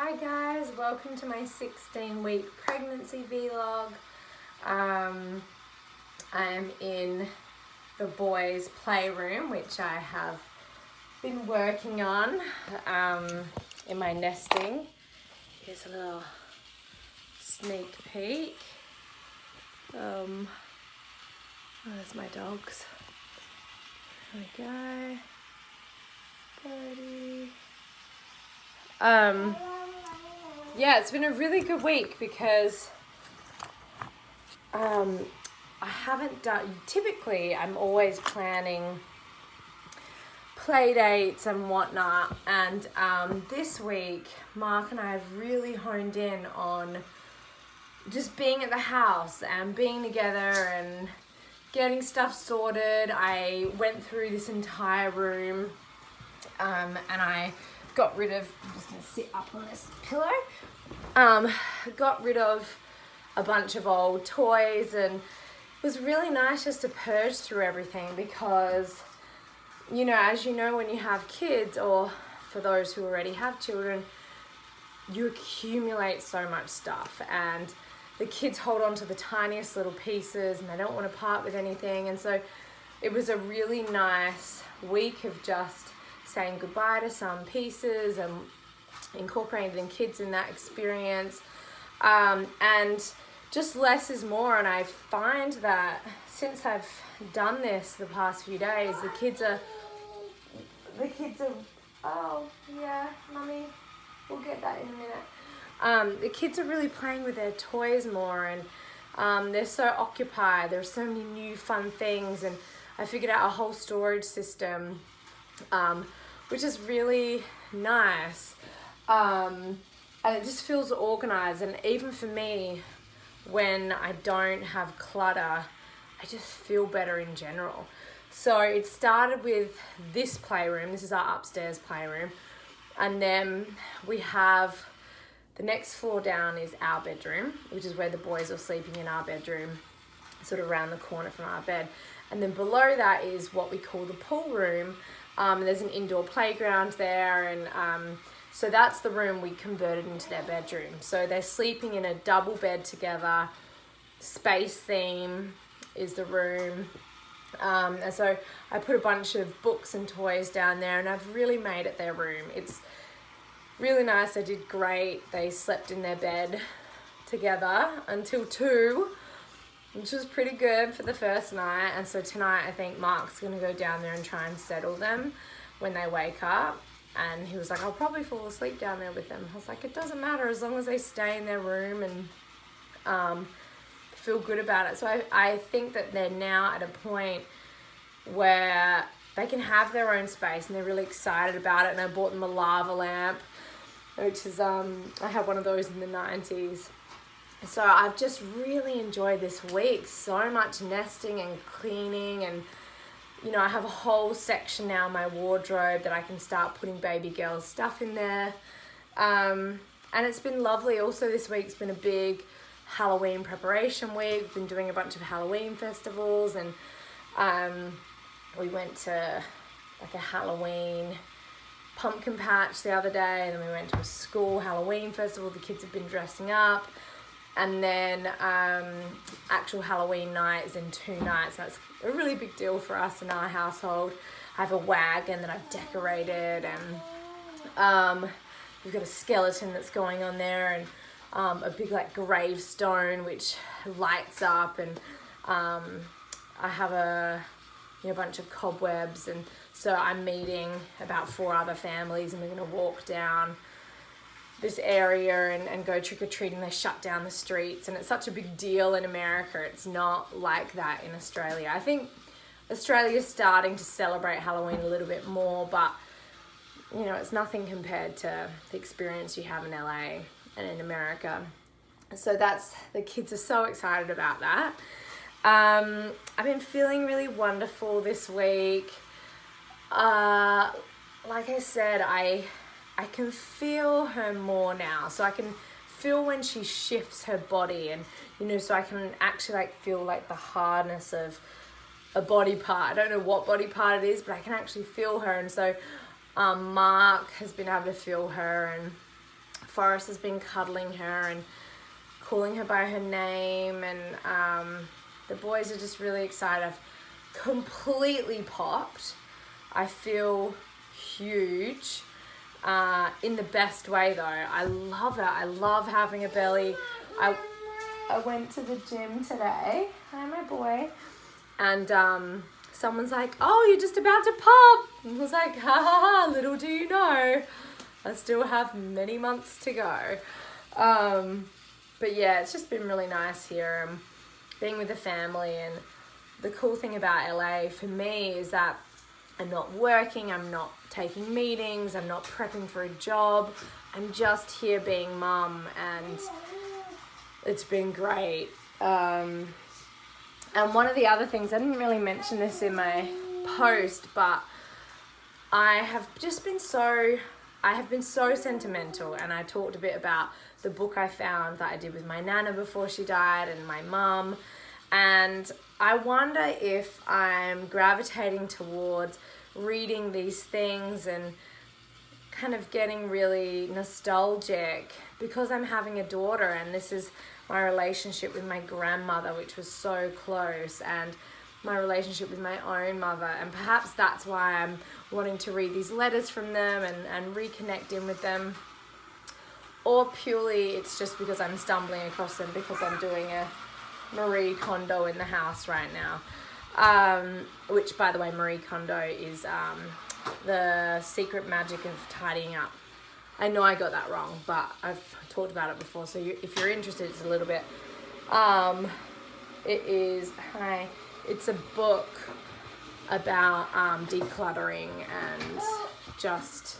Hi guys, welcome to my 16-week pregnancy vlog. I'm in the boys' playroom, which I have been working on in my nesting. Here's a little sneak peek. There's my dogs. There we go. Birdie. Yeah, it's been a really good week because I haven't done, typically I'm always planning play dates and whatnot, and this week Mark and I have really honed in on just being at the house and being together and getting stuff sorted. I went through this entire room and I got rid of, I'm just going to sit up on this pillow, got rid of a bunch of old toys, and it was really nice just to purge through everything because, you know, as you know, when you have kids, or for those who already have children, you accumulate so much stuff, and the kids hold on to the tiniest little pieces and they don't want to part with anything. And so it was a really nice week of just saying goodbye to some pieces and incorporating kids in that experience, and just less is more. And I find that since I've done this the past few days, the kids are oh yeah, mummy, we'll get that in a minute. The kids are really playing with their toys more, and they're so occupied. There's so many new fun things, and I figured out a whole storage system, which is really nice, and it just feels organized. And even for me, when I don't have clutter, I just feel better in general. So it started with this playroom. This is our upstairs playroom, and then we have the next floor down is our bedroom, which is where the boys are sleeping in our bedroom, sort of around the corner from our bed. And then below that is what we call the pool room. There's an indoor playground there, and so that's the room we converted into their bedroom. So they're sleeping in a double bed together. Space theme is the room. And so I put a bunch of books and toys down there, and I've really made it their room. It's really nice. They did great. They slept in their bed together until 2, which was pretty good for the first night. And so tonight I think Mark's going to go down there and try and settle them when they wake up. And he was like, I'll probably fall asleep down there with them. I was like, it doesn't matter as long as they stay in their room and feel good about it. So I think that they're now at a point where they can have their own space, and they're really excited about it. And I bought them a lava lamp, which is, I had one of those in the 90s. So I've just really enjoyed this week. So much nesting and cleaning, and you know, I have a whole section now in my wardrobe that I can start putting baby girl stuff in there. And it's been lovely. Also this week's been a big Halloween preparation week. We've been doing a bunch of Halloween festivals, and we went to like a Halloween pumpkin patch the other day, and then we went to a school Halloween festival. The kids have been dressing up. And then actual Halloween night is in 2 nights. That's a really big deal for us in our household. I have a wagon that I've decorated, and we've got a skeleton that's going on there, and a big like gravestone which lights up, and I have a bunch of cobwebs. And so I'm meeting about 4 other families, and we're going to walk down this area and go trick-or-treating. They shut down the streets, and it's such a big deal in America. It's not like that in Australia. I think Australia's starting to celebrate Halloween a little bit more, but you know, it's nothing compared to the experience you have in LA and in America. So the kids are so excited about that. I've been feeling really wonderful this week. Like I said, I can feel her more now. So I can feel when she shifts her body, and you know, so I can actually like feel like the hardness of a body part. I don't know what body part it is, but I can actually feel her. And so Mark has been able to feel her, and Forrest has been cuddling her and calling her by her name, and the boys are just really excited. I've completely popped. I feel huge in the best way though. I love it. I love having a belly. I went to the gym today. Hi, my boy. And someone's like, oh, you're just about to pop. And I was like, ha ha ha, little do you know, I still have many months to go. But yeah, it's just been really nice here, being with the family. And the cool thing about LA for me is that I'm not working, I'm not taking meetings, I'm not prepping for a job. I'm just here being mum, and it's been great. And one of the other things, I didn't really mention this in my post, but I have been so sentimental, and I talked a bit about the book I found that I did with my nana before she died and my mum. And I wonder if I'm gravitating towards reading these things and kind of getting really nostalgic because I'm having a daughter, and this is my relationship with my grandmother, which was so close, and my relationship with my own mother. And perhaps that's why I'm wanting to read these letters from them and reconnect in with them. Or purely it's just because I'm stumbling across them because I'm doing a Marie Kondo in the house right now. Which, by the way, Marie Kondo is the secret magic of tidying up. I know I got that wrong, but I've talked about it before. So if you're interested, it's a little bit. It's a book about decluttering and just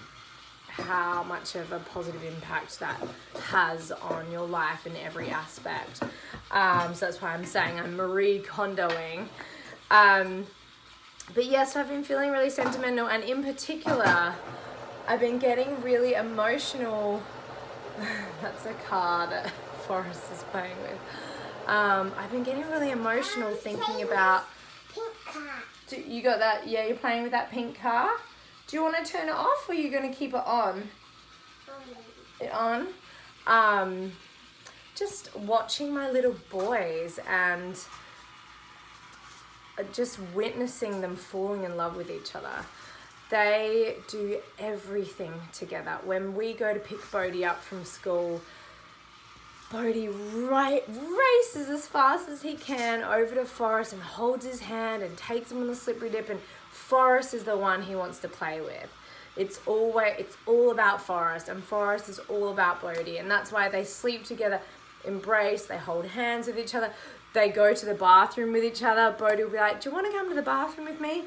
how much of a positive impact that has on your life in every aspect. So that's why I'm saying I'm Marie Kondoing. But yes, I've been feeling really sentimental, and in particular, I've been getting really emotional. That's a car that Forrest is playing with. I've been getting really emotional thinking about... Pink car. You got that? Yeah, you're playing with that pink car? Do you want to turn it off, or are you going to keep it on? It on? Just watching my little boys and just witnessing them falling in love with each other. They do everything together. When we go to pick Bodhi up from school, Bodhi races as fast as he can over to Forrest and holds his hand and takes him on the slippery dip, and Forrest is the one he wants to play with. It's all about Forrest, and Forrest is all about Bodhi, and that's why they sleep together, embrace, they hold hands with each other, they go to the bathroom with each other. Bodhi will be like, do you want to come to the bathroom with me?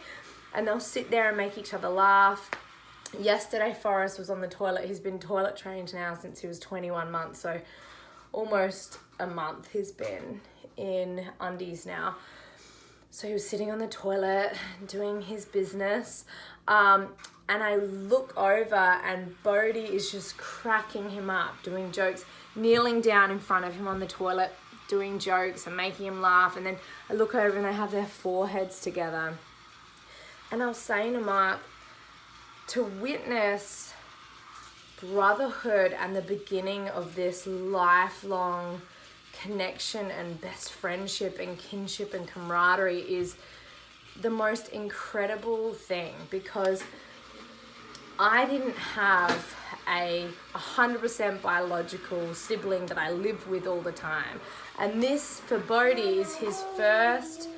And they'll sit there and make each other laugh. Yesterday, Forrest was on the toilet. He's been toilet trained now since he was 21 months, so almost a month he's been in undies now. So he was sitting on the toilet doing his business, and I look over and Bodhi is just cracking him up, doing jokes, kneeling down in front of him on the toilet, doing jokes and making him laugh. And then I look over and they have their foreheads together. And I was saying to Mark, to witness brotherhood and the beginning of this lifelong connection and best friendship and kinship and camaraderie is the most incredible thing, because I didn't have a 100% biological sibling that I live with all the time. And this, for Bodhi, is his first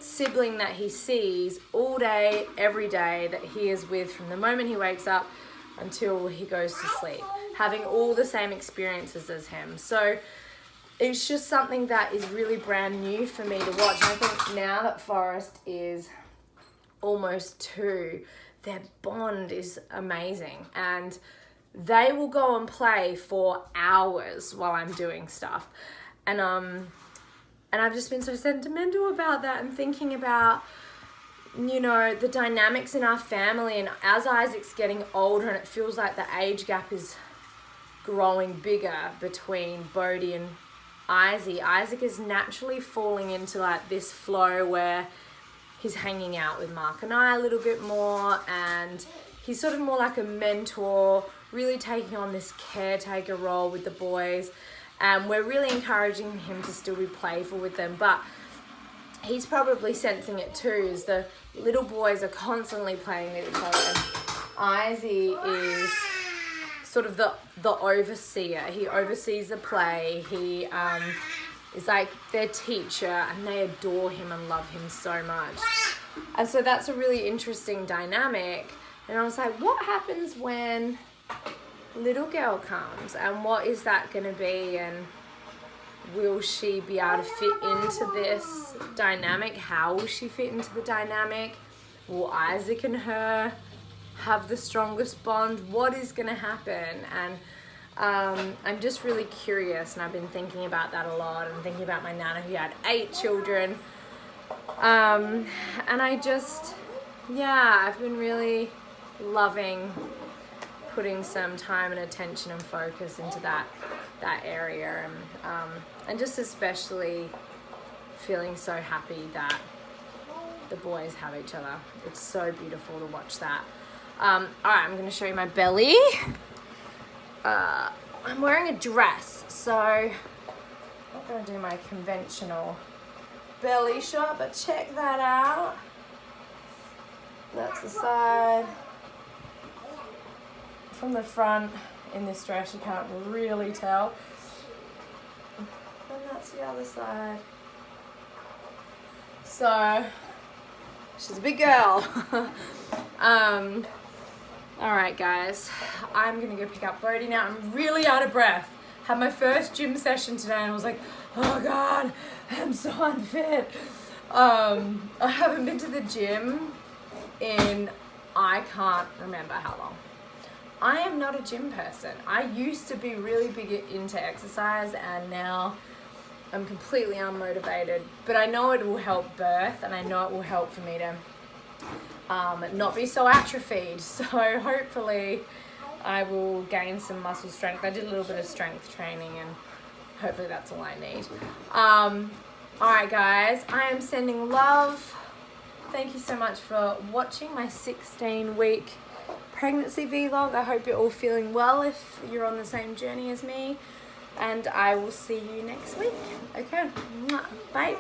sibling that he sees all day, every day, that he is with from the moment he wakes up until he goes to sleep, having all the same experiences as him. So it's just something that is really brand new for me to watch. And I think now that Forrest is almost 2, their bond is amazing. And they will go and play for hours while I'm doing stuff. And I've just been so sentimental about that and thinking about, you know, the dynamics in our family. And as Isaac's getting older and it feels like the age gap is growing bigger between Bodhi and Isaac is naturally falling into like this flow where he's hanging out with Mark and I a little bit more, and he's sort of more like a mentor really taking on this caretaker role with the boys. And we're really encouraging him to still be playful with them, but he's probably sensing it too, as the little boys are constantly playing with each other. And Izzy is sort of the overseer. He oversees the play. He is like their teacher, and they adore him and love him so much. And so that's a really interesting dynamic. And I was like, what happens when little girl comes, and what is that going to be, and will she be able to fit into this dynamic? How will she fit into the dynamic? Will Isaac and her have the strongest bond? What is going to happen? And I'm just really curious, and I've been thinking about that a lot. I'm thinking about my nana who had 8 children, and I just, I've been really loving putting some time and attention and focus into that area, and just especially feeling so happy that the boys have each other. It's so beautiful to watch that. All right, I'm going to show you my belly. I'm wearing a dress, so I'm not going to do my conventional belly shot, but check that out. That's the side. From the front in this dress, you can't really tell. And that's the other side. So, she's a big girl. Alright guys, I'm going to go pick up Bodhi now. I'm really out of breath. Had my first gym session today and I was like, oh God, I'm so unfit. I haven't been to the gym in, I can't remember how long. I am not a gym person. I used to be really big into exercise, and now I'm completely unmotivated. But I know it will help birth, and I know it will help for me to not be so atrophied. So hopefully I will gain some muscle strength. I did a little bit of strength training, and hopefully that's all I need. Alright guys, I am sending love. Thank you so much for watching my 16-week pregnancy vlog. I hope you're all feeling well if you're on the same journey as me, and I will see you next week. Okay, bye.